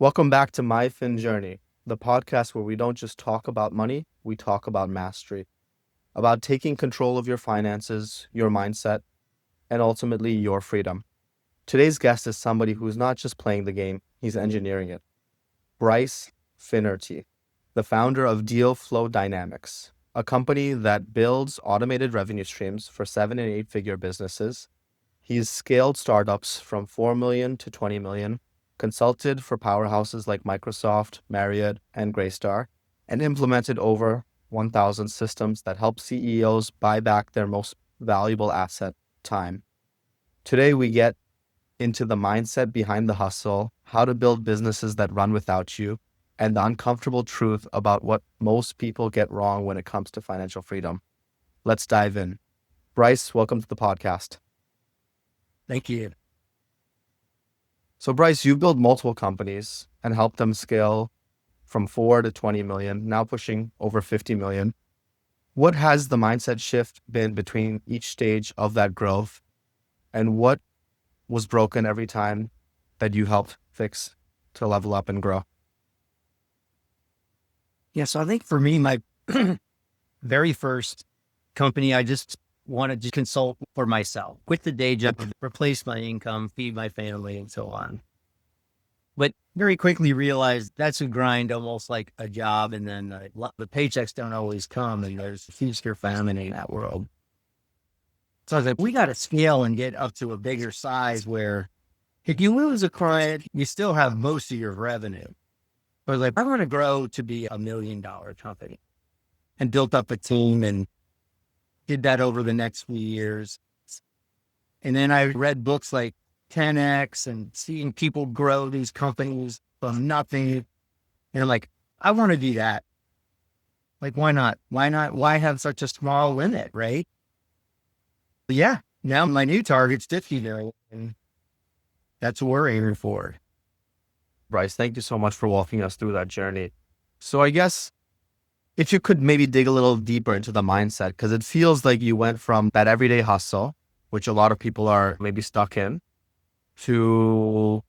Welcome back to MyFinJourney, the podcast where we don't just talk about money, we talk about mastery, about taking control of your finances, your mindset, and ultimately your freedom. Today's guest is somebody who's not just playing the game, he's engineering it. Bryce Finnerty, the founder of Deal Flow Dynamics, a company that builds automated revenue streams for 7 and 8-figure businesses. He's scaled startups from 4 million to 20 million, consulted for powerhouses like Microsoft, Marriott, and Greystar, and implemented over 1,000 systems that help CEOs buy back their most valuable asset, time. Today, we get into the mindset behind the hustle, how to build businesses that run without you, and the uncomfortable truth about what most people get wrong when it comes to financial freedom. Let's dive in. Bryce, welcome to the podcast. Thank you. So Bryce, you've built multiple companies and helped them scale from 4 to 20 million, now pushing over 50 million. What has the mindset shift been between each stage of that growth? And what was broken every time that you helped fix to level up and grow? Yeah, so I think for me, my very first company, I just wanted to consult for myself, quit the day job, replace my income, feed my family, and so on. But very quickly realized that's a grind, almost like a job. And then the paychecks don't always come, and there's feast or famine in that world. So I was like, we got to scale and get up to a bigger size where if you lose a client, you still have most of your revenue. I was like, I want to grow to be $1 million company, and built up a team and did that over the next few years. And then I read books like 10X and seeing people grow these companies from nothing. And I'm like, I want to do that. Like, why not? Why not? Why have such a small limit, right? But yeah, now my new target's 50 million, and that's what we're aiming for. Bryce, thank you so much for walking us through that journey. So I guess if you could maybe dig a little deeper into the mindset, because it feels like you went from that everyday hustle, which a lot of people are maybe stuck in, to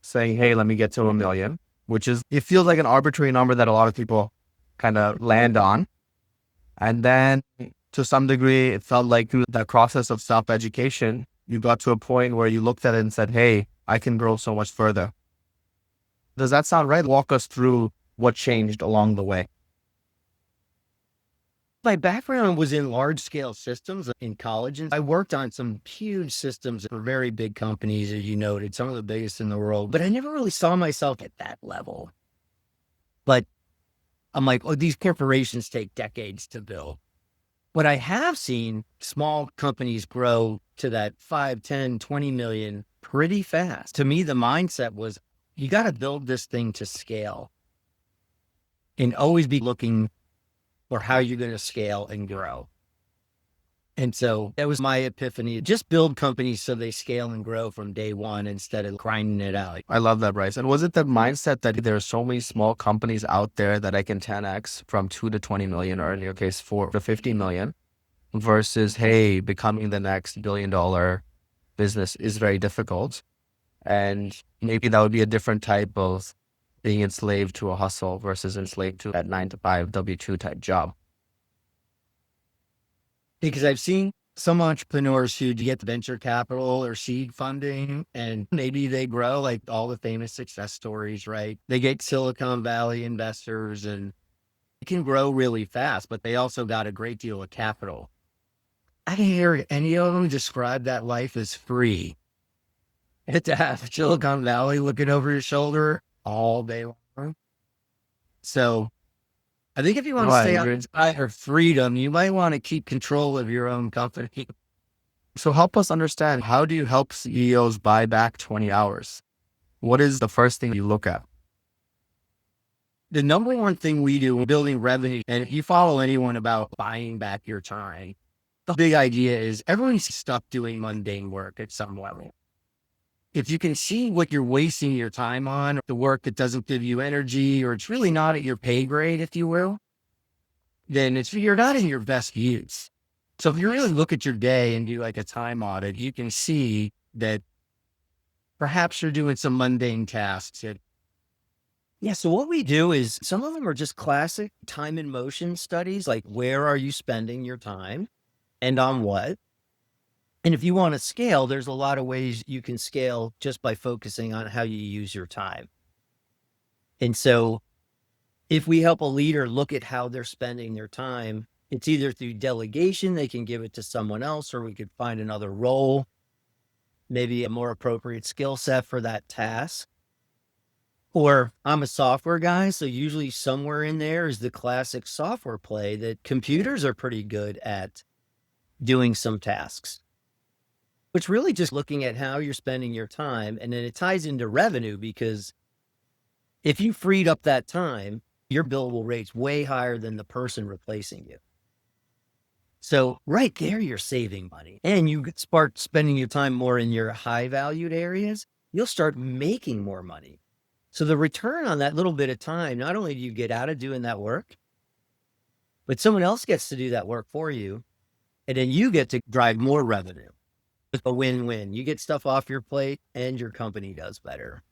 saying, hey, let me get to 1 million, which is, it feels like an arbitrary number that a lot of people kind of land on. And then to some degree, it felt like through that process of self-education, you got to a point where you looked at it and said, hey, I can grow so much further. Does that sound right? Walk us through what changed along the way. My background was in large scale systems in college, and I worked on some huge systems for very big companies, as you noted, some of the biggest in the world, but I never really saw myself at that level. But I'm like, oh, these corporations take decades to build. But I have seen small companies grow to that 5, 10, 20 million pretty fast. To me, the mindset was, you got to build this thing to scale and always be looking for how you're going to scale and grow. And so that was my epiphany. Just build companies so they scale and grow from day one instead of grinding it out. I love that, Bryce. And was it the mindset that there are so many small companies out there that I can 10x from 2 to 20 million, or in your case, 4 to 50 million, versus, hey, becoming the next $1 billion business is very difficult. And maybe that would be a different type of being enslaved to a hustle versus enslaved to that 9 to 5 W-2 type job. Because I've seen some entrepreneurs who get venture capital or seed funding, and maybe they grow like all the famous success stories, right? They get Silicon Valley investors and it can grow really fast, but they also got a great deal of capital. I can hear any of them describe that life as free. And to have Silicon Valley looking over your shoulder all day long. So I think if you want to stay on the side of freedom, you might want to keep control of your own company. So help us understand, how do you help CEOs buy back 20 hours? What is the first thing you look at? The number one thing we do in building revenue, and if you follow anyone about buying back your time, the big idea is everyone's stuck doing mundane work at some level. If you can see what you're wasting your time on, the work that doesn't give you energy, or it's really not at your pay grade, if you will, then you're not in your best use. So if you really look at your day and do like a time audit, you can see that perhaps you're doing some mundane tasks that Yeah. So what we do is some of them are just classic time and motion studies, like where are you spending your time and on what? And if you want to scale, there's a lot of ways you can scale just by focusing on how you use your time. And so if we help a leader look at how they're spending their time, it's either through delegation, they can give it to someone else, or we could find another role, maybe a more appropriate skill set for that task. Or I'm a software guy, so usually somewhere in there is the classic software play that computers are pretty good at doing some tasks. It's really just looking at how you're spending your time, and then it ties into revenue, because if you freed up that time, your bill will raise way higher than the person replacing you. So right there, you're saving money, and you start spending your time more in your high valued areas, you'll start making more money. So the return on that little bit of time, not only do you get out of doing that work, but someone else gets to do that work for you. And then you get to drive more revenue. It's a win-win. You get stuff off your plate and your company does better.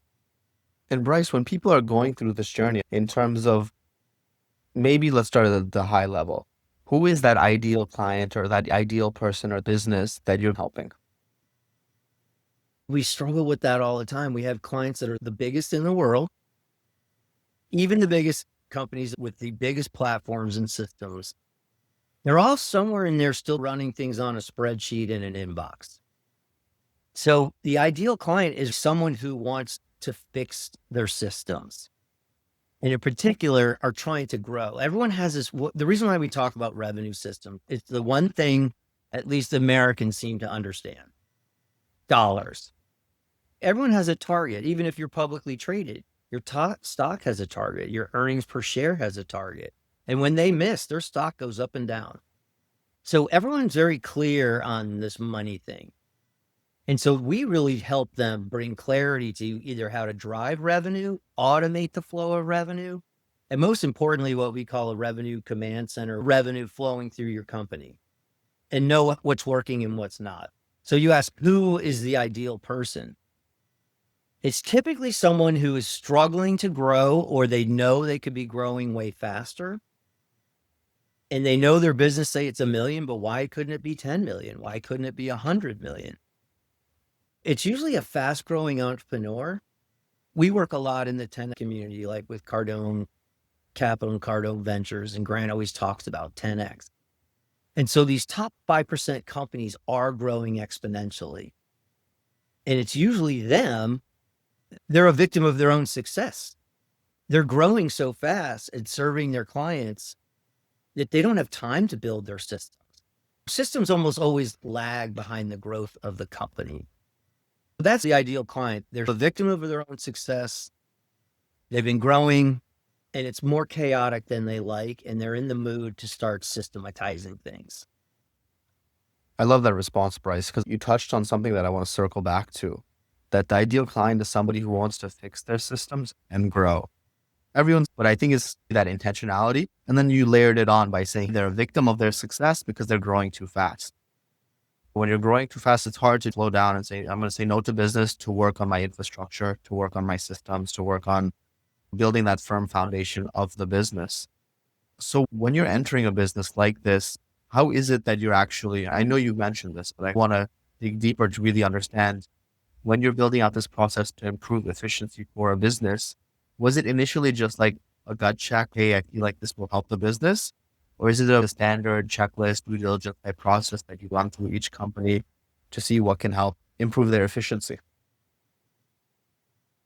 And Bryce, when people are going through this journey in terms of, maybe let's start at the high level. Who is that ideal client or that ideal person or business that you're helping? We struggle with that all the time. We have clients that are the biggest in the world, even the biggest companies with the biggest platforms and systems. They're all somewhere in there still running things on a spreadsheet in an inbox. So the ideal client is someone who wants to fix their systems, and in particular are trying to grow. Everyone has this, the reason why we talk about revenue system, it's the one thing at least Americans seem to understand: dollars. Everyone has a target. Even if you're publicly traded, your stock has a target. Your earnings per share has a target. And when they miss, their stock goes up and down. So everyone's very clear on this money thing. And so we really help them bring clarity to either how to drive revenue, automate the flow of revenue, and most importantly, what we call a revenue command center, revenue flowing through your company, and know what's working and what's not. So you ask, who is the ideal person? It's typically someone who is struggling to grow, or they know they could be growing way faster. And they know their business, say it's $1 million, but why couldn't it be 10 million? Why couldn't it be 100 million? It's usually a fast growing entrepreneur. We work a lot in the 10 community, like with Cardone Capital and Cardone Ventures, and Grant always talks about 10X. And so these top 5% companies are growing exponentially. And it's usually them. They're a victim of their own success. They're growing so fast and serving their clients that they don't have time to build their systems. Systems almost always lag behind the growth of the company. That's the ideal client. They're a victim of their own success. They've been growing, and it's more chaotic than they like, and they're in the mood to start systematizing things. I love that response, Bryce, because you touched on something that I want to circle back to. That the ideal client is somebody who wants to fix their systems and grow. But I think is that intentionality. And then you layered it on by saying they're a victim of their success because they're growing too fast. When you're growing too fast, it's hard to slow down and say, I'm going to say no to business to work on my infrastructure, to work on my systems, to work on building that firm foundation of the business. So when you're entering a business like this, how is it that you're actually, I know you mentioned this, but I want to dig deeper to really understand, when you're building out this process to improve efficiency for a business, was it initially just like a gut check? Hey, I feel like this will help the business. Or is it a standard checklist, due diligence type process that you run through each company to see what can help improve their efficiency?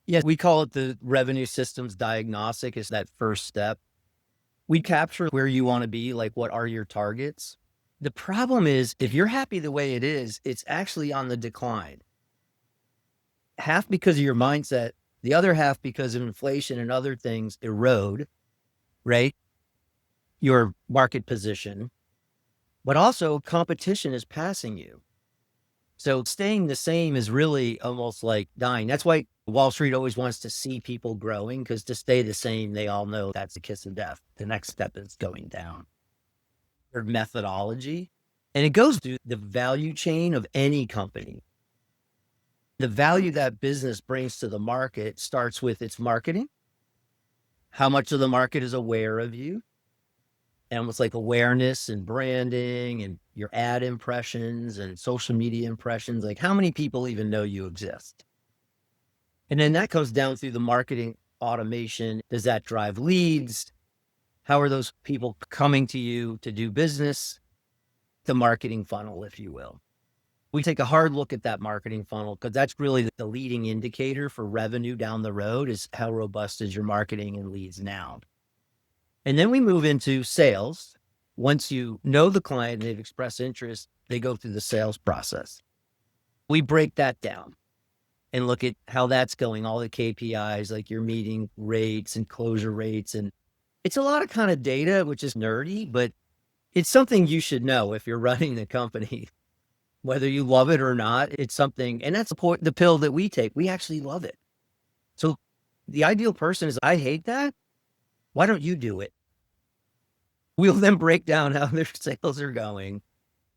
Yeah, we call it the revenue systems diagnostic. Is that first step. We capture where you want to be, like what are your targets? The problem is, if you're happy the way it is, it's actually on the decline. Half because of your mindset, the other half because of inflation and other things erode, right? Your market position, but also competition is passing you. So staying the same is really almost like dying. That's why Wall Street always wants to see people growing, because to stay the same, they all know that's the kiss of death. The next step is going down. Their methodology, and it goes through the value chain of any company. The value that business brings to the market starts with its marketing. how much of the market is aware of you, and almost like awareness and branding and your ad impressions and social media impressions. Like, how many people even know you exist? And then that goes down through the marketing automation. Does that drive leads? How are those people coming to you to do business? The marketing funnel, if you will. We take a hard look at that marketing funnel because that's really the leading indicator for revenue down the road, is how robust is your marketing and leads now. And then we move into sales. Once you know the client and they've expressed interest, they go through the sales process. We break that down and look at how that's going, all the KPIs, like your meeting rates and closure rates. And it's a lot of kind of data, which is nerdy, but it's something you should know if you're running the company, whether you love it or not. It's something, and that's the pill that we take. We actually love it. So the ideal person is, I hate that. Why don't you do it? We'll then break down how their sales are going.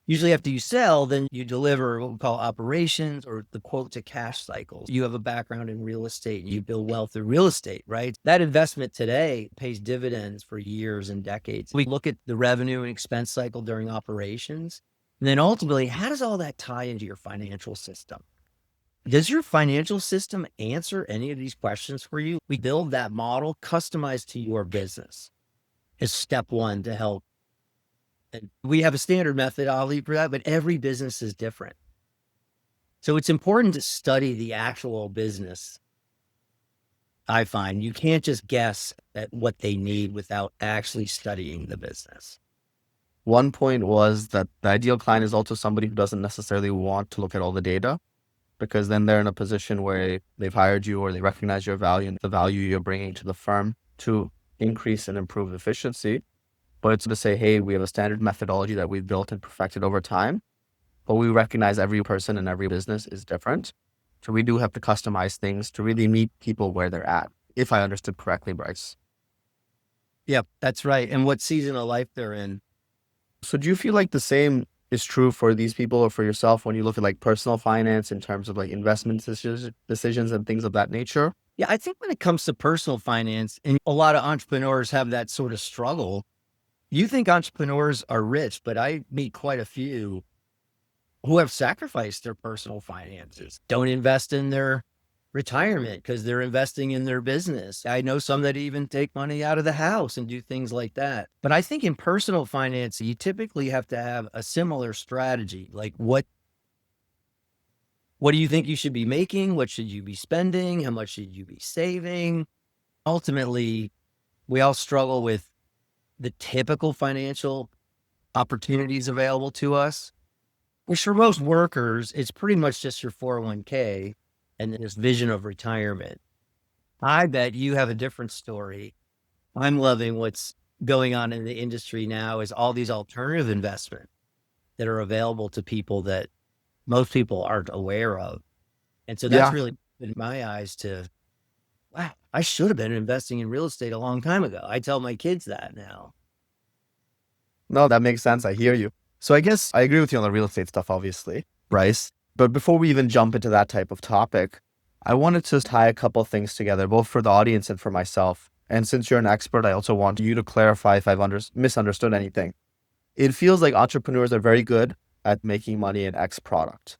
Usually after you sell, then you deliver what we call operations, or the quote to cash cycles. You have a background in real estate. You build wealth through real estate, right? That investment today pays dividends for years and decades. We look at the revenue and expense cycle during operations. And then ultimately, how does all that tie into your financial system? Does your financial system answer any of these questions for you? We build that model customized to your business as step one to help. And we have a standard methodology for that, but every business is different. So it's important to study the actual business. I find you can't just guess at what they need without actually studying the business. One point was that the ideal client is also somebody who doesn't necessarily want to look at all the data, because then they're in a position where they've hired you or they recognize your value and the value you're bringing to the firm to increase and improve efficiency. But it's to say, hey, we have a standard methodology that we've built and perfected over time, but we recognize every person and every business is different. So we do have to customize things to really meet people where they're at, if I understood correctly, Bryce. Yep, that's right. And what season of life they're in. So do you feel like the same is true for these people or for yourself when you look at like personal finance in terms of like investment decisions and things of that nature? Yeah, I think when it comes to personal finance, and a lot of entrepreneurs have that sort of struggle. You think entrepreneurs are rich, but I meet quite a few who have sacrificed their personal finances, don't invest in their retirement because they're investing in their business. I know some that even take money out of the house and do things like that. But I think in personal finance, you typically have to have a similar strategy. Like, what do you think you should be making? What should you be spending? How much should you be saving? Ultimately, we all struggle with the typical financial opportunities available to us, which for most workers, it's pretty much just your 401k and then this vision of retirement. I bet you have a different story. I'm loving what's going on in the industry now, is all these alternative investments that are available to people that most people aren't aware of. And so that's really, in my eyes, to, wow, I should have been investing in real estate a long time ago. I tell my kids that now. No, that makes sense. I hear you. So I guess I agree with you on the real estate stuff, obviously, Bryce. But before we even jump into that type of topic, I wanted to tie a couple of things together, both for the audience and for myself. And since you're an expert, I also want you to clarify if I've misunderstood anything. It feels like entrepreneurs are very good at making money in X product,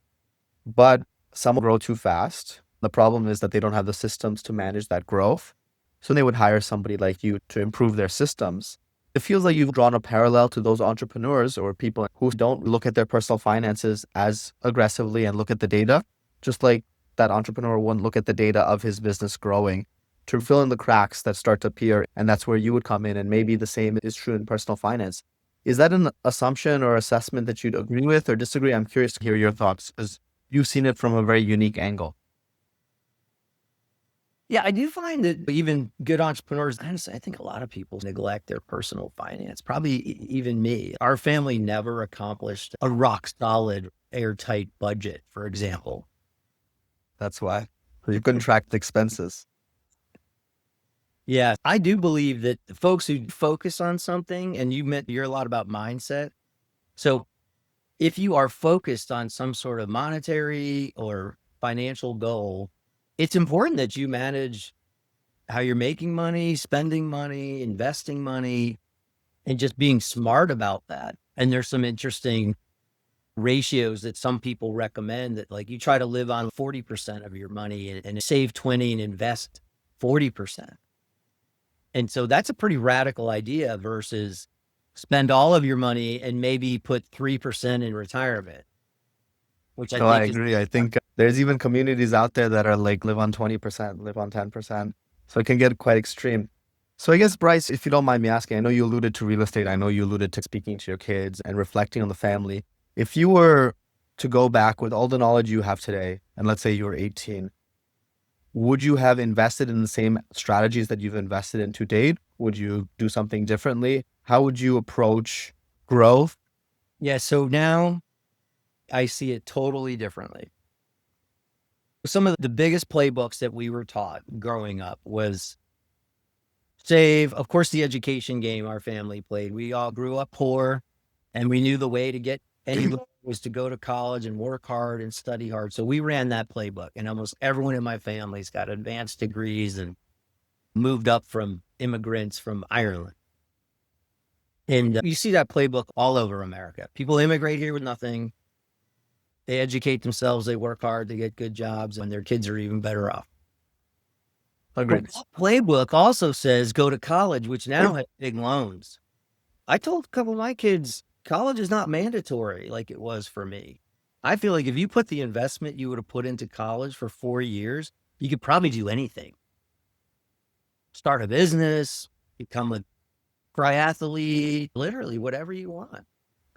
but some grow too fast. The problem is that they don't have the systems to manage that growth. So they would hire somebody like you to improve their systems. It feels like you've drawn a parallel to those entrepreneurs or people who don't look at their personal finances as aggressively and look at the data, just like that entrepreneur wouldn't look at the data of his business growing to fill in the cracks that start to appear. And that's where you would come in. And maybe the same is true in personal finance. Is that an assumption or assessment that you'd agree with or disagree? I'm curious to hear your thoughts because you've seen it from a very unique angle. Yeah, I do find that even good entrepreneurs, honestly, I think a lot of people neglect their personal finance, probably even me. Our family never accomplished a rock solid, airtight budget, for example. That's why. You couldn't track the expenses. Yeah, I do believe that the folks who focus on something, and you're a lot about mindset. So if you are focused on some sort of monetary or financial goal, it's important that you manage how you're making money, spending money, investing money, and just being smart about that. And there's some interesting ratios that some people recommend that like you try to live on 40% of your money and save 20 and invest 40%. And so that's a pretty radical idea versus spend all of your money and maybe put 3% in retirement, which I No, I think is agree. I think there's even communities out there that are like live on 20%, live on 10%. So it can get quite extreme. So I guess, Bryce, if you don't mind me asking, I know you alluded to real estate. I know you alluded to speaking to your kids and reflecting on the family. If you were to go back with all the knowledge you have today, and let's say you were 18, would you have invested in the same strategies that you've invested in to date? Would you do something differently? How would you approach growth? yeah. So now I see it totally differently. Some of the biggest playbooks that we were taught growing up was save. Of course, the education game our family played. We all grew up poor and we knew the way to get anywhere was to go to college and work hard and study hard. So we ran that playbook, and almost everyone in my family's got advanced degrees and moved up from immigrants from Ireland. And you see that playbook all over America. People immigrate here with nothing. They educate themselves, they work hard, they get good jobs, and their kids are even better off. Agreed. But that playbook also says go to college, which now has big loans. I told a couple of my kids, college is not mandatory like it was for me. I feel like if you put the investment you would have put into college for 4 years, you could probably do anything. Start a business, become a triathlete, literally whatever you want.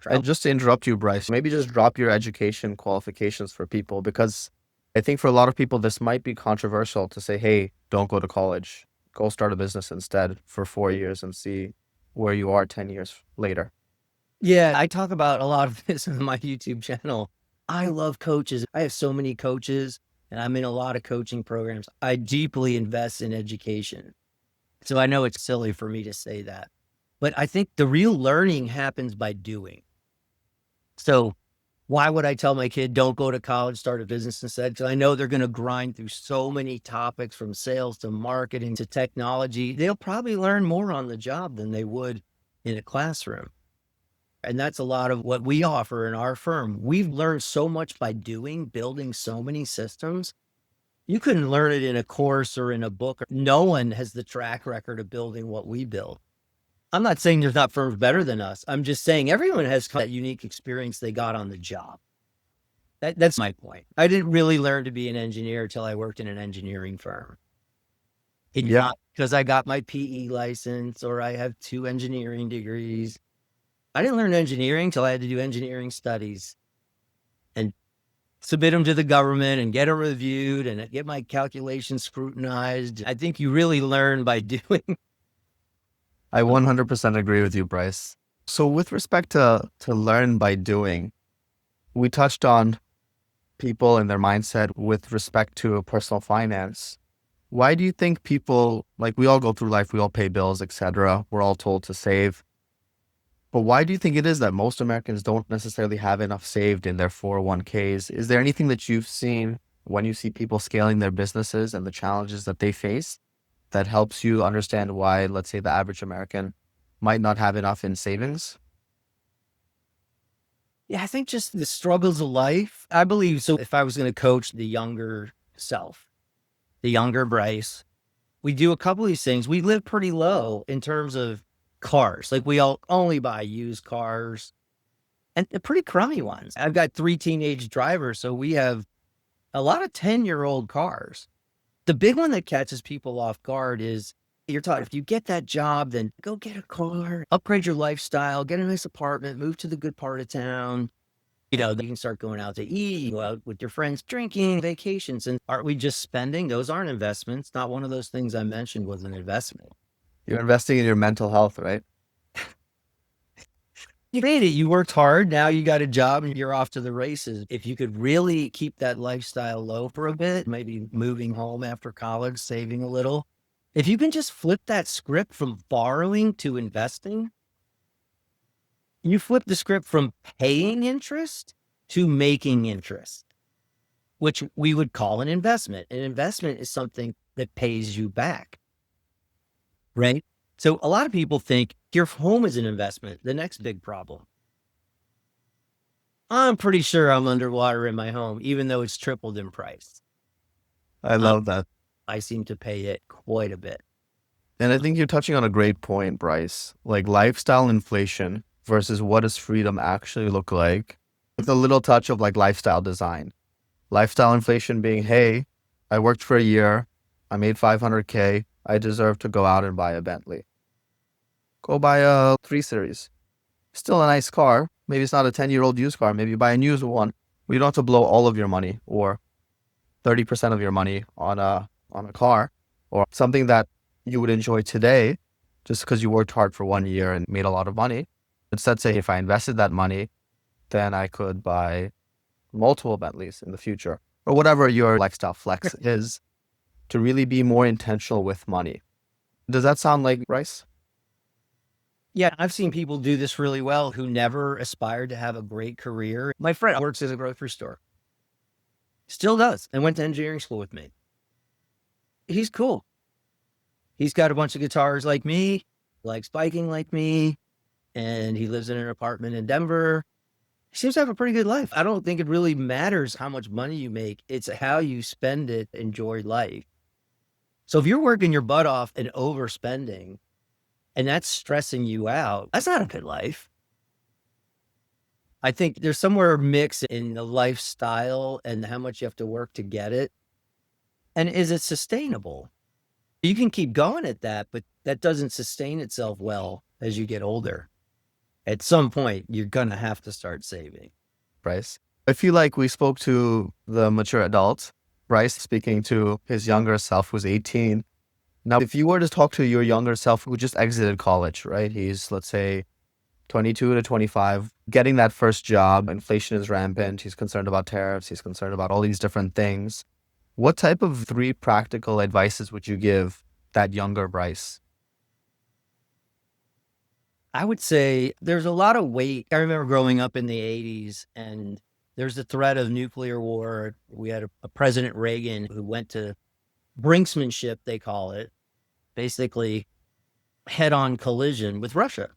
And just to interrupt you, Bryce, maybe just drop your education qualifications for people, because I think for a lot of people, this might be controversial to say, hey, don't go to college, go start a business instead for 4 years and see where you are 10 years later. Yeah, I talk about a lot of this on my YouTube channel. I love coaches. I have so many coaches and I'm in a lot of coaching programs. I deeply invest in education. So I know it's silly for me to say that, but I think the real learning happens by doing. So why would I tell my kid, don't go to college, start a business instead? Because I know they're going to grind through so many topics from sales to marketing to technology. They'll probably learn more on the job than they would in a classroom. And that's a lot of what we offer in our firm. We've learned so much by doing, building so many systems. You couldn't learn it in a course or in a book. No one has the track record of building what we build. I'm not saying there's not firms better than us. I'm just saying everyone has that unique experience they got on the job. That's my point. I didn't really learn to be an engineer until I worked in an engineering firm. It's not because I got my PE license or I have 2 engineering degrees. I didn't learn engineering until I had to do engineering studies and submit them to the government and get them reviewed and get my calculations scrutinized. I think you really learn by doing. I 100% agree with you, Bryce. So with respect to learn by doing, we touched on people and their mindset with respect to personal finance. Why do you think people, like we all go through life, we all pay bills, etc. We're all told to save. But why do you think it is that most Americans don't necessarily have enough saved in their 401ks? Is there anything that you've seen when you see people scaling their businesses and the challenges that they face that helps you understand why, let's say, the average American might not have enough in savings? Yeah, I think just the struggles of life. I believe so. If I was going to coach the younger self, the younger Bryce, we do a couple of these things. We live pretty low in terms of cars. Like we all only buy used cars and they're pretty crummy ones. I've got 3 teenage drivers. So we have a lot of 10-year-old cars. The big one that catches people off guard is you're taught if you get that job, then go get a car, upgrade your lifestyle, get a nice apartment, move to the good part of town. You know, then you can start going out to eat, go out with your friends, drinking, vacations. And aren't we just spending? Those aren't investments. Not one of those things I mentioned was an investment. You're investing in your mental health, right? You made it. You worked hard. Now you got a job and you're off to the races. If you could really keep that lifestyle low for a bit, maybe moving home after college, saving a little. If you can just flip that script from borrowing to investing, you flip the script from paying interest to making interest, which we would call an investment. An investment is something that pays you back. right? So a lot of people think your home is an investment, the next big problem. I'm pretty sure I'm underwater in my home, even though it's tripled in price. I love that. I seem to pay it quite a bit. And I think you're touching on a great point, Bryce. Like lifestyle inflation versus what does freedom actually look like, with a little touch of like lifestyle design. Lifestyle inflation being, hey, I worked for a year, I made 500K, I deserve to go out and buy a Bentley. Go buy a 3 Series. Still a nice car. Maybe it's not a 10-year-old used car. Maybe you buy a new one. You don't have to blow all of your money or 30% of your money on a car or something that you would enjoy today just because you worked hard for 1 year and made a lot of money. Instead, say if I invested that money, then I could buy multiple Bentleys in the future or whatever your lifestyle flex is, to really be more intentional with money. Does that sound like Bryce? Yeah, I've seen people do this really well who never aspired to have a great career. My friend works at a grocery store. Still does, and went to engineering school with me. He's cool. He's got a bunch of guitars like me, likes biking like me, and he lives in an apartment in Denver. He seems to have a pretty good life. I don't think it really matters how much money you make. It's how you spend it, enjoy life. So if you're working your butt off and overspending, and that's stressing you out, that's not a good life. I think there's somewhere mixed in the lifestyle and how much you have to work to get it. And is it sustainable? You can keep going at that, but that doesn't sustain itself well as you get older. At some point, you're going to have to start saving. Bryce, I feel like we spoke to the mature adult, Bryce speaking to his younger self who's 18. Now, if you were to talk to your younger self who just exited college, right? He's, let's say, 22 to 25, getting that first job, inflation is rampant, he's concerned about tariffs, he's concerned about all these different things. What type of 3 practical advices would you give that younger Bryce? I would say there's a lot of weight. I remember growing up in the 80s and there's the threat of nuclear war. We had a President Reagan who went to brinksmanship, they call it, basically head-on collision with Russia.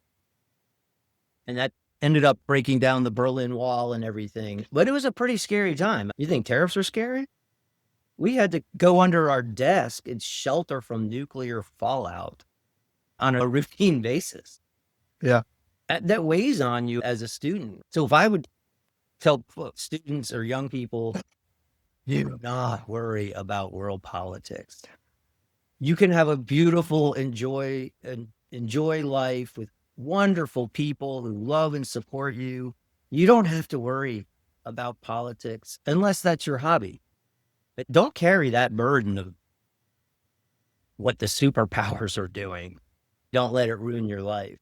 And that ended up breaking down the Berlin Wall and everything. But it was a pretty scary time. You think tariffs are scary? We had to go under our desk and shelter from nuclear fallout on a routine basis. Yeah. That weighs on you as a student. So if I would tell students or young people, do not worry about world politics. You can have a beautiful, enjoy life with wonderful people who love and support you. You don't have to worry about politics unless that's your hobby. But don't carry that burden of what the superpowers are doing. Don't let it ruin your life.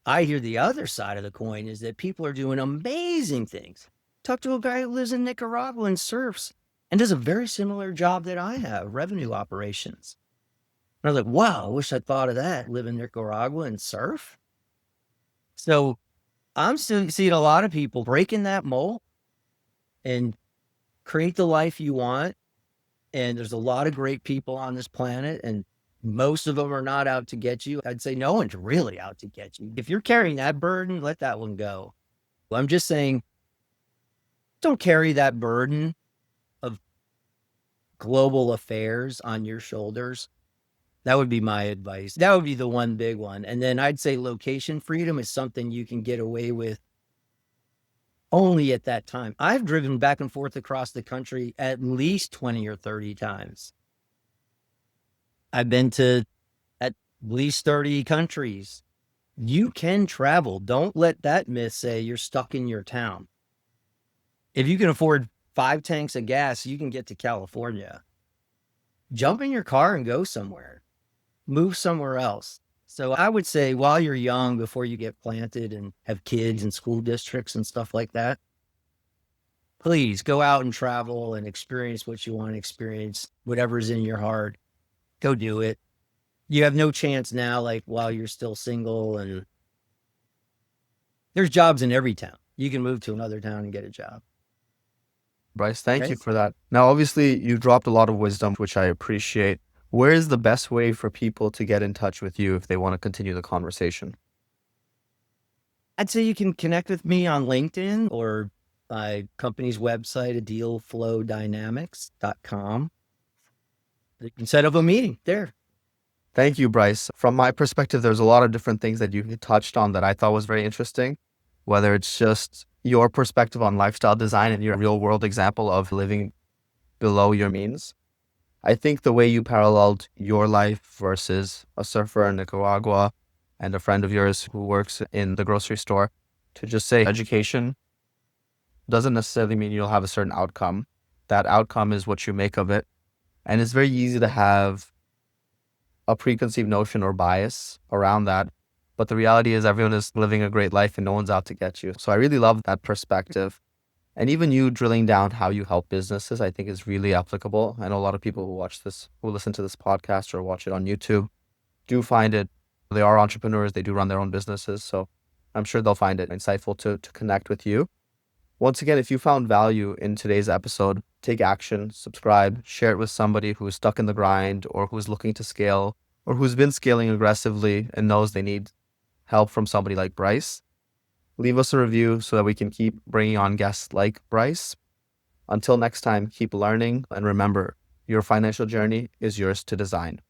I hear the other side of the coin is that people are doing amazing things. Talk to a guy who lives in Nicaragua and surfs and does a very similar job that I have, revenue operations. And I was like, wow, I wish I'd thought of that, live in Nicaragua and surf. So I'm still seeing a lot of people breaking that mold and create the life you want. And there's a lot of great people on this planet, and most of them are not out to get you. I'd say no one's really out to get you. If you're carrying that burden, let that one go. I'm just saying, don't carry that burden of global affairs on your shoulders. That would be my advice. That would be the one big one. And then I'd say location freedom is something you can get away with only at that time. I've driven back and forth across the country at least 20 or 30 times. I've been to at least 30 countries. You can travel. Don't let that myth say you're stuck in your town. If you can afford 5 tanks of gas, you can get to California. Jump in your car and go somewhere. Move somewhere else. So I would say while you're young, before you get planted and have kids in school districts and stuff like that, please go out and travel and experience what you want to experience, whatever's in your heart. Go do it. You have no chance now, like while you're still single, and there's jobs in every town. You can move to another town and get a job. Bryce, thank you for that. Now, obviously, you dropped a lot of wisdom, which I appreciate. Where is the best way for people to get in touch with you if they want to continue the conversation? I'd say you can connect with me on LinkedIn or my company's website, dealflowdynamics.com. You can set up a meeting there. Thank you, Bryce. From my perspective, there's a lot of different things that you touched on that I thought was very interesting, whether it's just your perspective on lifestyle design and your real world example of living below your means. I think the way you paralleled your life versus a surfer in Nicaragua and a friend of yours who works in the grocery store, to just say education doesn't necessarily mean you'll have a certain outcome. That outcome is what you make of it. And it's very easy to have a preconceived notion or bias around that. But the reality is everyone is living a great life and no one's out to get you. So I really love that perspective. And even you drilling down how you help businesses, I think is really applicable. I know a lot of people who listen to this podcast or watch it on YouTube do find it. They are entrepreneurs. They do run their own businesses. So I'm sure they'll find it insightful to connect with you. Once again, if you found value in today's episode, take action, subscribe, share it with somebody who is stuck in the grind or who's looking to scale or who's been scaling aggressively and knows they need help from somebody like Bryce. Leave us a review so that we can keep bringing on guests like Bryce. Until next time, keep learning and remember, your financial journey is yours to design.